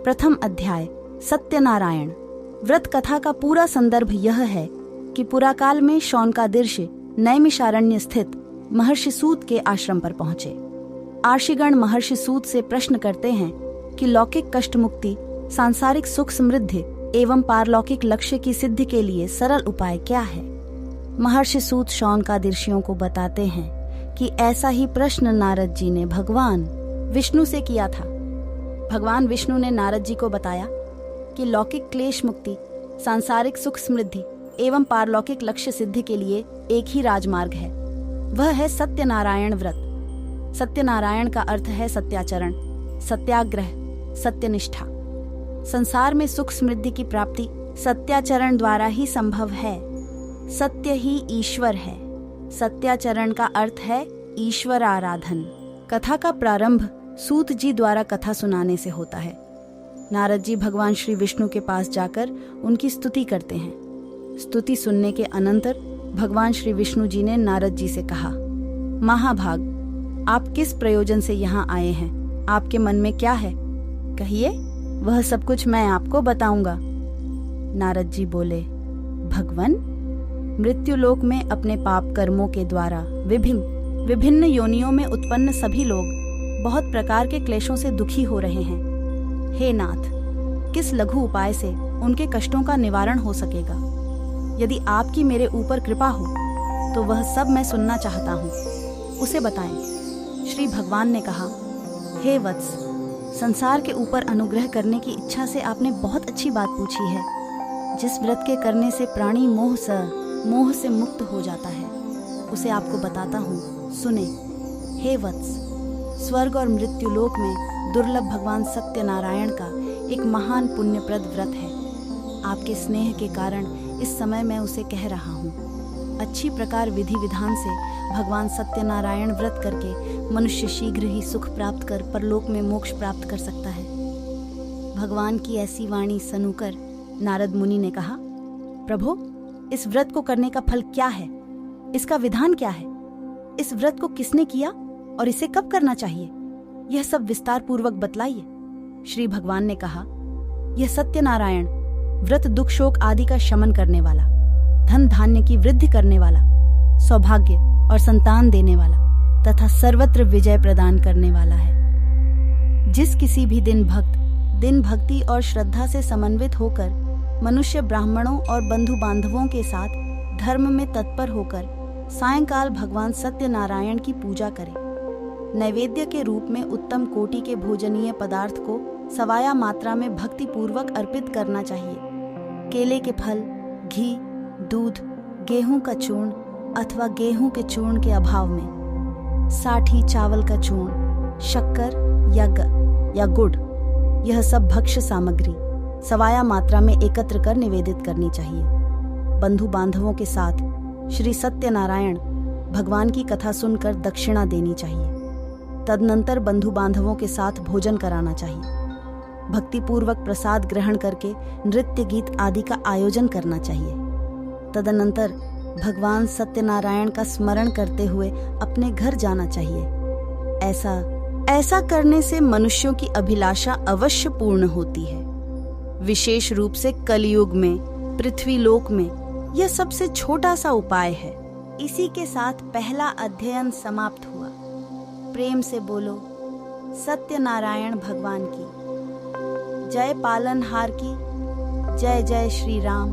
प्रथम अध्याय सत्यनारायण। व्रत कथा का पूरा संदर्भ यह है कि पुराकाल में शौनकादिर्ष नैमिषारण्य स्थित महर्षि सूत के आश्रम पर पहुंचे। आर्षिगण महर्षि सूत से प्रश्न करते हैं कि लौकिक कष्ट मुक्ति, सांसारिक सुख समृद्धि एवं पारलौकिक लक्ष्य की सिद्धि के लिए सरल उपाय क्या है। महर्षि सूत शौनकादिर्षियों को बताते हैं कि ऐसा ही प्रश्न नारद जी ने भगवान विष्णु से किया था। भगवान विष्णु ने नारद जी को बताया कि लौकिक क्लेश मुक्ति, सांसारिक सुख समृद्धि एवं पारलौकिक लक्ष्य सिद्धि के लिए एक ही राजमार्ग है, वह है सत्यनारायण व्रत। सत्यनारायण का अर्थ है सत्याचरण, सत्याग्रह, सत्यनिष्ठा। संसार में सुख समृद्धि की प्राप्ति सत्याचरण द्वारा ही संभव है। सत्य ही ईश्वर है। सत्याचरण का अर्थ है ईश्वर आराधन। कथा का प्रारंभ सूत जी द्वारा कथा सुनाने से होता है। नारद जी भगवान श्री विष्णु के पास जाकर उनकी स्तुति करते हैं। स्तुति सुनने के अनंतर भगवान श्री विष्णु जी ने नारद जी से कहा, महाभाग, आप किस प्रयोजन से यहाँ आए हैं? आपके मन में क्या है? कहिए, वह सब कुछ मैं आपको बताऊंगा। नारद जी बोले, भगवन, मृत्युलोक में अपने पाप कर्मों के द्वारा विभिन्न योनियों में उत्पन्न सभी लोग बहुत प्रकार के क्लेशों से दुखी हो रहे हैं। हे नाथ, किस लघु उपाय से उनके कष्टों का निवारण हो सकेगा? यदि आपकी मेरे ऊपर कृपा हो तो वह सब मैं सुनना चाहता हूँ, उसे बताएं। श्री भगवान ने कहा, हे वत्स, संसार के ऊपर अनुग्रह करने की इच्छा से आपने बहुत अच्छी बात पूछी है। जिस व्रत के करने से प्राणी मोह से मुक्त हो जाता है, उसे आपको बताता हूँ, सुने। हे वत्स, स्वर्ग और मृत्युलोक में दुर्लभ भगवान सत्यनारायण का एक महान पुण्यप्रद व्रत है। आपके स्नेह के कारण इस समय मैं उसे कह रहा हूँ। अच्छी प्रकार विधि विधान से भगवान सत्यनारायण व्रत करके मनुष्य शीघ्र ही सुख प्राप्त कर परलोक में मोक्ष प्राप्त कर सकता है। भगवान की ऐसी वाणी सुनकर नारद मुनि ने कहा, प्रभो, इस व्रत को करने का फल क्या है? इसका विधान क्या है? इस व्रत को किसने किया और इसे कब करना चाहिए? यह सब विस्तार पूर्वक बतलाइए। श्री भगवान ने कहा, यह सत्यनारायण व्रत दुख शोक आदि का शमन करने वाला, धन धान्य की वृद्धि करने वाला, सौभाग्य और संतान देने वाला तथा सर्वत्र विजय प्रदान करने वाला है। जिस किसी भी दिन भक्ति और श्रद्धा से समन्वित होकर मनुष्य ब्राह्मणों और बंधु बांधवों के साथ धर्म में तत्पर होकर सायंकाल भगवान सत्यनारायण की पूजा करे, नैवेद्य के रूप में उत्तम कोटि के भोजनीय पदार्थ को सवाया मात्रा में भक्ति पूर्वक अर्पित करना चाहिए। केले के फल, घी, दूध, गेहूं का चूर्ण अथवा गेहूं के चूर्ण के अभाव में साठी चावल का चूर्ण, शक्कर या गुड़, यह सब भक्ष्य सामग्री सवाया मात्रा में एकत्र कर निवेदित करनी चाहिए। बंधु बांधवों के साथ श्री सत्यनारायण भगवान की कथा सुनकर दक्षिणा देनी चाहिए। तदनंतर बंधु बांधवों के साथ भोजन कराना चाहिए। भक्ति पूर्वक प्रसाद ग्रहण करके नृत्य गीत आदि का आयोजन करना चाहिए। तदनंतर भगवान सत्यनारायण का स्मरण करते हुए अपने घर जाना चाहिए। ऐसा करने से मनुष्यों की अभिलाषा अवश्य पूर्ण होती है। विशेष रूप से कलयुग में, पृथ्वी लोक में यह सबसे छोटा सा उपाय है। इसी के साथ पहला अध्ययन समाप्त हुआ। प्रेम से बोलो सत्यनारायण भगवान की जय, पालनहार की जय। जय श्री राम।